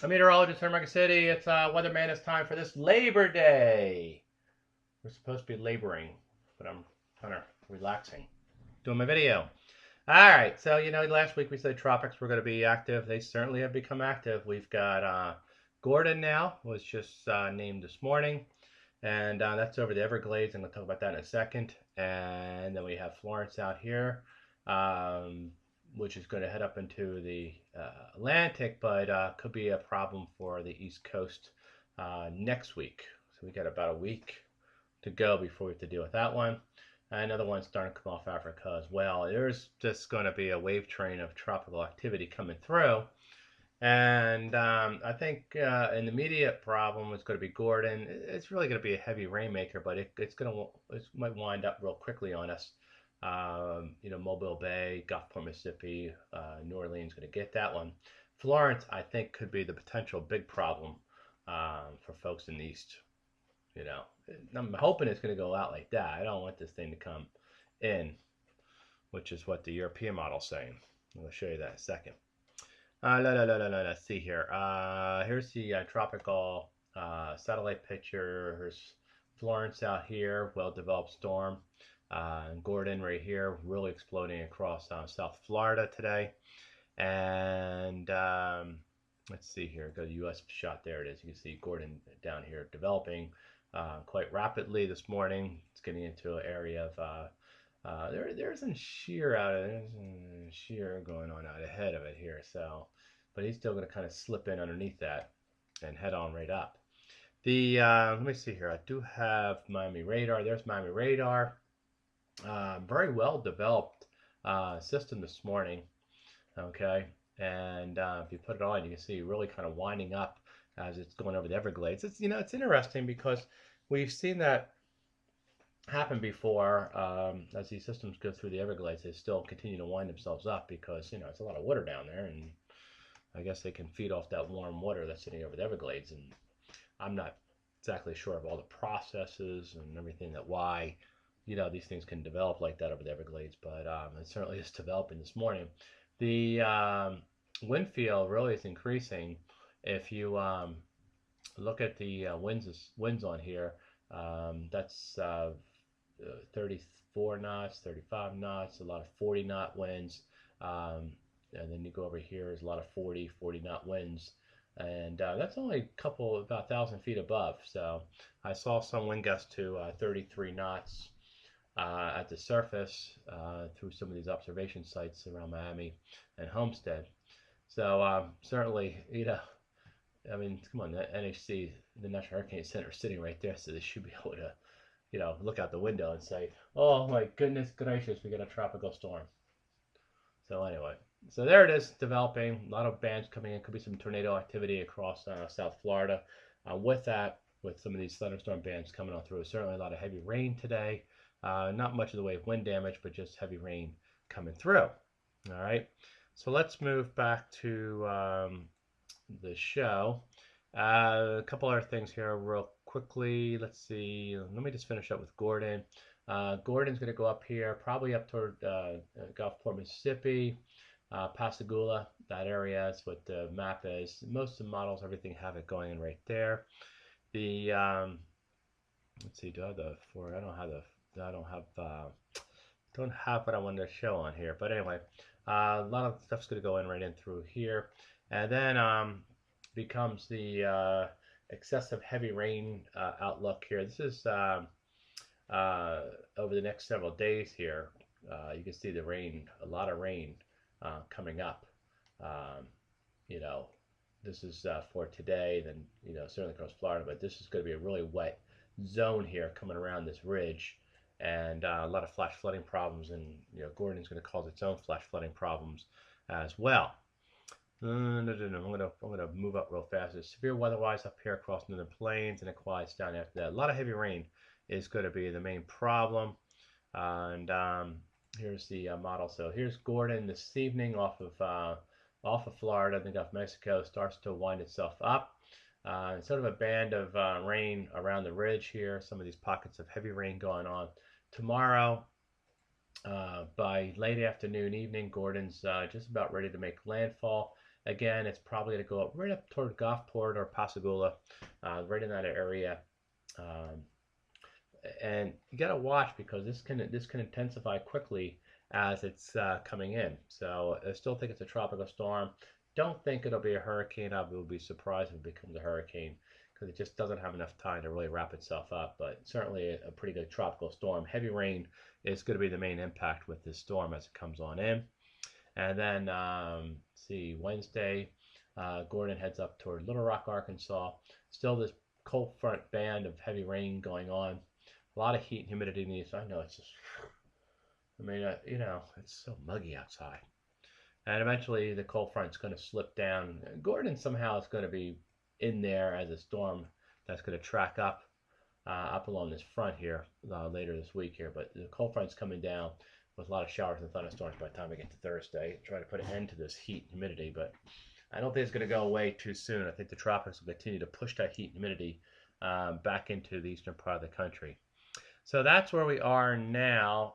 I'm meteorologist in American City. It's weatherman. It's time for this Labor Day. We're supposed to be laboring, but I'm kind of relaxing, doing my video. All right. So last week we said tropics were going to be active. They certainly have become active. We've got Gordon now was just named this morning, and that's over the Everglades. I'm going to talk about that in a second. And then we have Florence out here, um, which is going to head up into the Atlantic, but could be a problem for the East Coast next week. So we got about a week to go before we have to deal with that one. Another one's starting to come off Africa as well. There's just going to be a wave train of tropical activity coming through. And I think an immediate problem is going to be Gordon. It's really going to be a heavy rainmaker, but it might wind up real quickly on us. Mobile Bay, Gulfport, Mississippi, New Orleans going to get that one. Florence, I think, could be the potential big problem for folks in the east. You know, I'm hoping it's going to go out like that. I don't want this thing to come in, which is what the European model is saying. I'm going to show you that in a second. Let's see here. Here's the tropical satellite picture. Here's Florence out here, well-developed storm. Gordon right here, really exploding across South Florida today. And let's see here. Go to U.S. shot. There it is. You can see Gordon down here developing quite rapidly this morning. It's getting into an area of there's some shear there's some shear going on out ahead of it here. So, but he's still going to kind of slip in underneath that and head on right up. The let me see here. I do have Miami radar. There's Miami radar. Very well developed system this morning. Okay, and if you put it on, you can see really kind of winding up as it's going over the Everglades. It's interesting because we've seen that happen before. As these systems go through the Everglades, they still continue to wind themselves up because it's a lot of water down there, and I guess they can feed off that warm water that's sitting over the Everglades. And I'm not exactly sure of all the processes and everything that why these things can develop like that over the Everglades, but it certainly is developing this morning. The wind field really is increasing. If you look at the winds on here, that's 34 knots, 35 knots, a lot of 40 knot winds. And then you go over here, there's a lot of 40 knot winds. And that's only a couple, about 1,000 feet above. So I saw some wind gusts to 33 knots at the surface through some of these observation sites around Miami and Homestead. So certainly, I mean, come on, the NHC, the National Hurricane Center, is sitting right there, so they should be able to, look out the window and say, "Oh my goodness gracious, we got a tropical storm." So anyway, so there it is, developing. A lot of bands coming in. Could be some tornado activity across South Florida. With that, with some of these thunderstorm bands coming on through, certainly a lot of heavy rain today. Not much of the way of wind damage, but just heavy rain coming through. All right, so let's move back to the show. A couple other things here, real quickly. Let's see. Let me just finish up with Gordon. Gordon's going to go up here, probably up toward Gulfport, Mississippi, Pascagoula. That area is what the map is. Most of the models, everything have it going in right there. The let's see. Do I have the four? I don't have the. I don't have what I wanted to show on here. But anyway, a lot of stuff's going to go in right in through here, and then becomes the excessive heavy rain outlook here. This is over the next several days here. You can see the rain, a lot of rain coming up. Um, you know, this is for today, then, certainly across Florida, but this is going to be a really wet zone here coming around this ridge, and a lot of flash flooding problems, and, Gordon's going to cause its own flash flooding problems as well. I'm gonna move up real fast. There's severe weather-wise up here across northern plains, and it quiets down after that. A lot of heavy rain is going to be the main problem. And here's the model. So here's Gordon this evening off of Florida, I think off Mexico, starts to wind itself up. Sort of a band of rain around the ridge here. Some of these pockets of heavy rain going on. Tomorrow, by late afternoon, evening, Gordon's just about ready to make landfall. Again, it's probably going to go up right up toward Gulfport or Pascagoula, right in that area. Um, and you got to watch because this can intensify quickly as it's coming in. So I still think it's a tropical storm. Don't think it'll be a hurricane. I will be surprised if it becomes a hurricane because it just doesn't have enough time to really wrap itself up. But certainly a pretty good tropical storm. Heavy rain is going to be the main impact with this storm as it comes on in. And then, see, Wednesday, Gordon heads up toward Little Rock, Arkansas. Still this cold front band of heavy rain going on. A lot of heat and humidity in these. I know it's just, I mean, it's so muggy outside. And eventually the cold front's going to slip down. Gordon somehow is going to be in there as a storm that's going to track up along this front here later this week here. But the cold front's coming down with a lot of showers and thunderstorms by the time we get to Thursday. Try to put an end to this heat and humidity, but I don't think it's going to go away too soon. I think the tropics will continue to push that heat and humidity back into the eastern part of the country. So that's where we are now.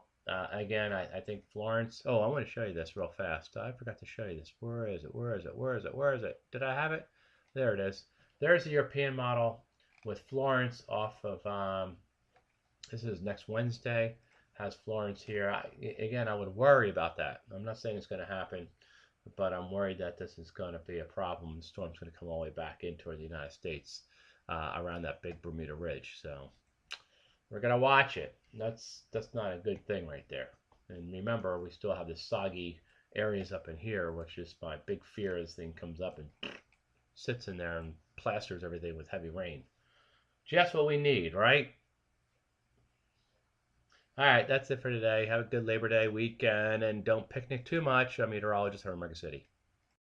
Again, I think Florence. Oh, I want to show you this real fast. I forgot to show you this. Where is it? Where is it? Where is it? Where is it? Did I have it? There it is. There's the European model with Florence off of. This is next Wednesday. Has Florence here. Again, I would worry about that. I'm not saying it's going to happen, but I'm worried that this is going to be a problem. The storm's going to come all the way back in toward the United States around that big Bermuda Ridge. So we're going to watch it. That's not a good thing right there. And remember, we still have the soggy areas up in here, which is my big fear. This thing comes up and sits in there and plasters everything with heavy rain. Just what we need, right? All right, that's it for today. Have a good Labor Day weekend and don't picnic too much. I'm meteorologist from America City.